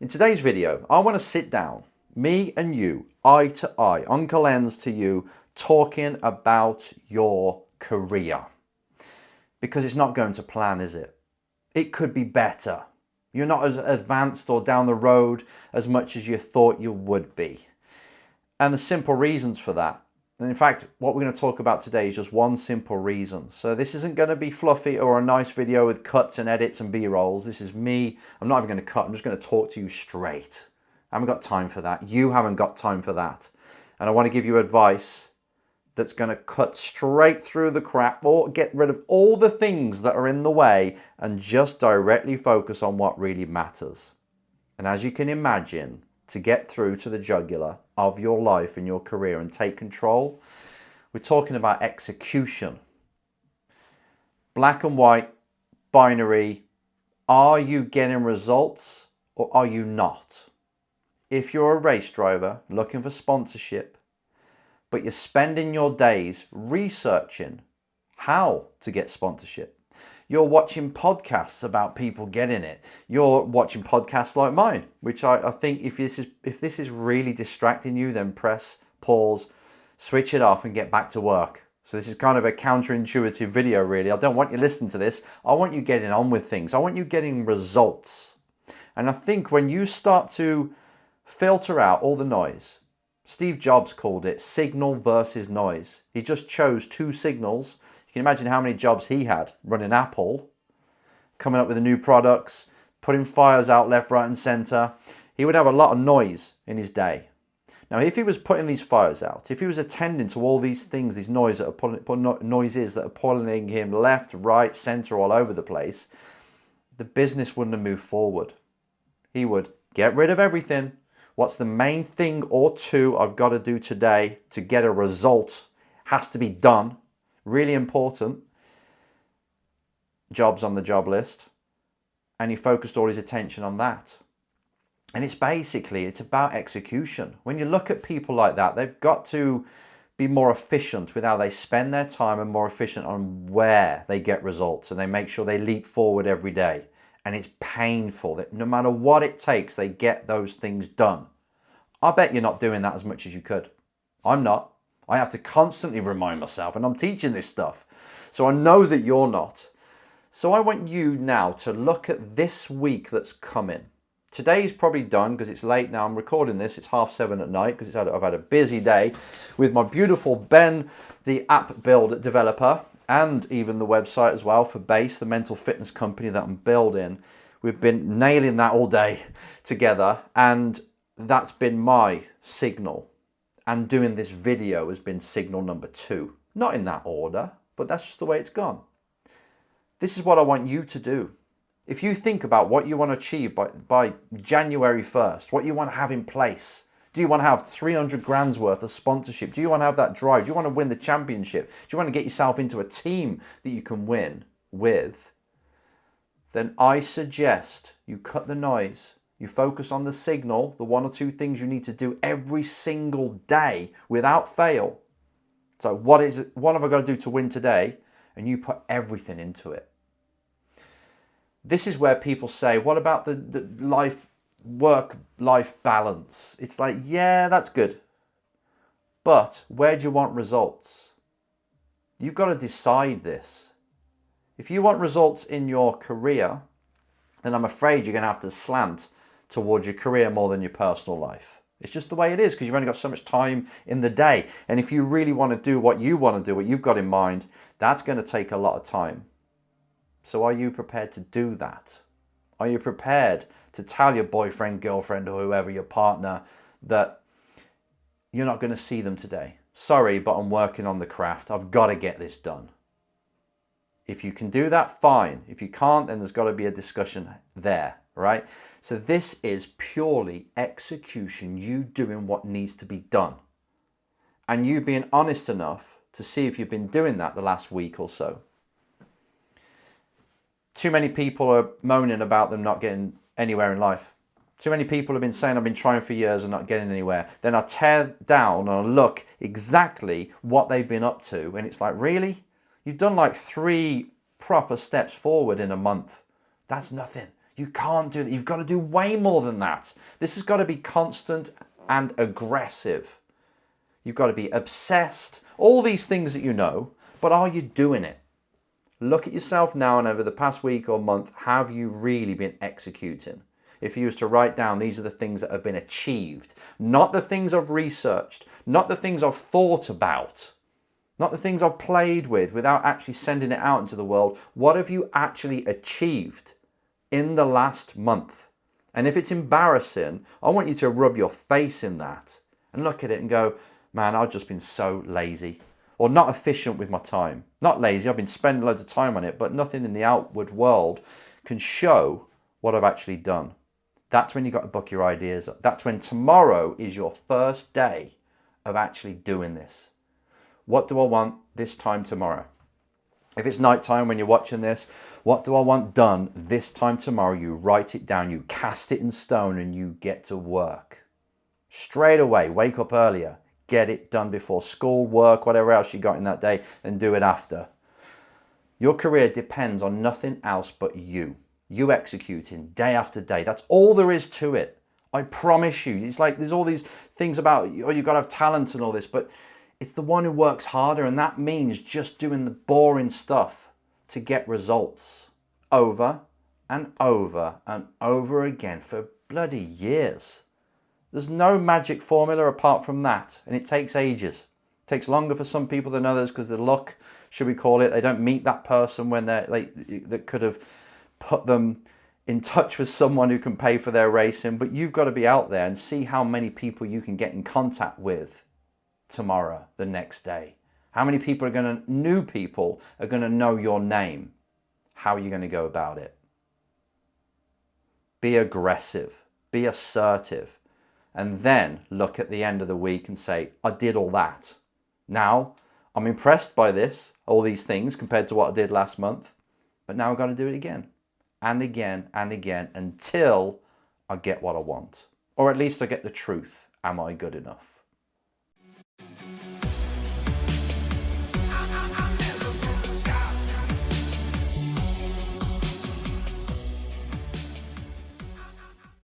In today's video, I want to sit down, me and you, eye to eye, Uncle Enzo to you, talking about your career. Because it's not going to plan, is it? It could be better. You're not as advanced or down the road as much as you thought you would be. And the simple reasons for that. And in fact, what we're going to talk about today is just one simple reason. So this isn't going to be fluffy or a nice video with cuts and edits and B-rolls. This is me. I'm not even going to cut. I'm just going to talk to you straight. I haven't got time for that. You haven't got time for that. And I want to give you advice that's going to cut straight through the crap or get rid of all the things that are in the way and just directly focus on what really matters. And as you can imagine, to get through to the jugular of your life and your career and take control, we're talking about execution. Black and white, binary. Are you getting results or are you not? If you're a race driver looking for sponsorship, but you're spending your days researching how to get sponsorship, you're watching podcasts about people getting it. You're watching podcasts like mine, which I think if this is really distracting you, then press pause, switch it off and get back to work. So this is kind of a counterintuitive video, really. I don't want you listening to this. I want you getting on with things. I want you getting results. And I think when you start to filter out all the noise, Steve Jobs called it signal versus noise. He just chose two signals. You can imagine how many jobs he had running Apple, coming up with the new products, putting fires out left, right and center. He would have a lot of noise in his day. Now, if he was putting these fires out, if he was attending to all these things, these noises that are pulling him left, right, center, all over the place, the business wouldn't have moved forward. He would get rid of everything. What's the main thing or two I've got to do today to get a result? Has to be done. Really important. Jobs on the job list. And he focused all his attention on that. And it's about execution. When you look at people like that, they've got to be more efficient with how they spend their time and more efficient on where they get results. And they make sure they leap forward every day. And it's painful that no matter what it takes, they get those things done. I bet you're not doing that as much as you could. I'm not. I have to constantly remind myself, and I'm teaching this stuff. So I know that you're not. So I want you now to look at this week that's coming. Today's probably done because it's late now. I'm recording this. It's 7:30 at night because I've had a busy day with my beautiful Ben, the app build developer, and even the website as well for Base, the mental fitness company that I'm building. We've been nailing that all day together, and that's been my signal. And doing this video has been signal number 2. Not in that order, but that's just the way it's gone. This is what I want you to do. If you think about what you want to achieve by January 1st, what you want to have in place. Do you want to have 300 grand's worth of sponsorship? Do you want to have that drive? Do you want to win the championship? Do you want to get yourself into a team that you can win with? Then I suggest you cut the noise. You focus on the signal, the 1 or 2 things you need to do every single day without fail. So what have I got to do to win today? And you put everything into it. This is where people say, what about the work-life balance? It's like, yeah, that's good. But where do you want results? You've got to decide this. If you want results in your career, then I'm afraid you're going to have to slant towards your career more than your personal life. It's just the way it is because you've only got so much time in the day. And if you really want to do what you want to do, what you've got in mind, that's going to take a lot of time. So are you prepared to do that? Are you prepared to tell your boyfriend, girlfriend, or whoever, your partner, that you're not going to see them today? Sorry, but I'm working on the craft. I've got to get this done. If you can do that, fine. If you can't, then there's got to be a discussion there, right? So this is purely execution, you doing what needs to be done. And you being honest enough to see if you've been doing that the last week or so. Too many people are moaning about them not getting anywhere in life. Too many people have been saying, I've been trying for years and not getting anywhere. Then I tear down and I look exactly what they've been up to. And it's like, really? You've done like 3 proper steps forward in a month. That's nothing. You can't do that. You've got to do way more than that. This has got to be constant and aggressive. You've got to be obsessed. All these things that you know, but are you doing it? Look at yourself now and over the past week or month, have you really been executing? If you was to write down, these are the things that have been achieved, not the things I've researched, not the things I've thought about, not the things I've played with without actually sending it out into the world. What have you actually achieved in the last month? And if it's embarrassing, I want you to rub your face in that and look at it and go, man, I've just been so lazy or not efficient with my time. Not lazy, I've been spending loads of time on it, but nothing in the outward world can show what I've actually done. That's when you've got to book your ideas up. That's when tomorrow is your first day of actually doing this. What do I want this time tomorrow? If it's nighttime when you're watching this, what do I want done this time tomorrow? You write it down, you cast it in stone, and you get to work. Straight away, wake up earlier, get it done before school, work, whatever else you got in that day, and do it after. Your career depends on nothing else but you. You executing day after day. That's all there is to it. I promise you. It's like there's all these things about, oh, you've got to have talent and all this, but it's the one who works harder, and that means just doing the boring stuff to get results over and over and over again for bloody years. There's no magic formula apart from that, and it takes ages. It takes longer for some people than others because the luck, should we call it, they don't meet that person when that could have put them in touch with someone who can pay for their racing. But you've got to be out there and see how many people you can get in contact with tomorrow, the next day. How many people new people are going to know your name? How are you going to go about it? Be aggressive, be assertive, and then look at the end of the week and say, I did all that. Now, I'm impressed by this, all these things compared to what I did last month, but now I've got to do it again and again and again until I get what I want. Or at least I get the truth. Am I good enough?